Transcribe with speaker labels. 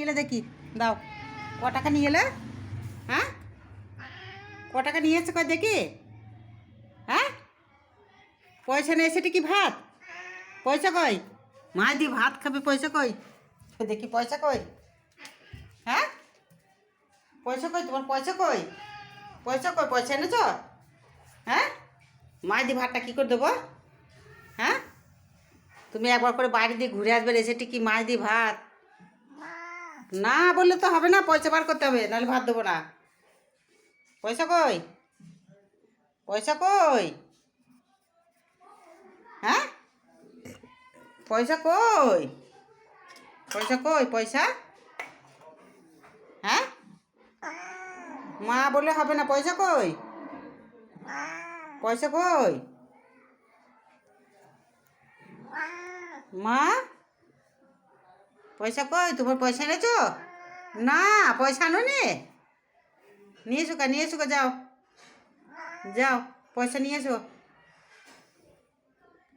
Speaker 1: এলে দেখি, দাও। ক টাকা নিয়ে এলে? হ্যাঁ, ক টাকা নিয়ে এসে কয় দেখি। হ্যাঁ, পয়সা নেই, সেটা কি ভাত? পয়সা কই? মা দি ভাত খাবে, পয়সা কই? দেখি পয়সা কই? হ্যাঁ, পয়সা কই? তোমার পয়সা কই? পয়সা কই? পয়সা এনেছ? হ্যাঁ, মা দি ভাতটা কী করে দেবো? হ্যাঁ, তুমি একবার করে বাইরে দিয়ে ঘুরে আসবে, রেসিটি কি মাছ দি ভাত? না বললে তো হবে না, পয়সা বার করতে হবে, নাহলে ভাত দেবো না। পয়সা কই? পয়সা কই? হ্যাঁ, পয়সা কই? পয়সা কই? পয়সা? হ্যাঁ, মা বললে হবে না, পয়সা কই? পয়সা কই? মা, পয়সা কই? তোমার পয়সা এনেছো? না, পয়সা আনো নি? নিয়ে এসো, নিয়ে এসো, যাও যাও, পয়সা নিয়ে এসো।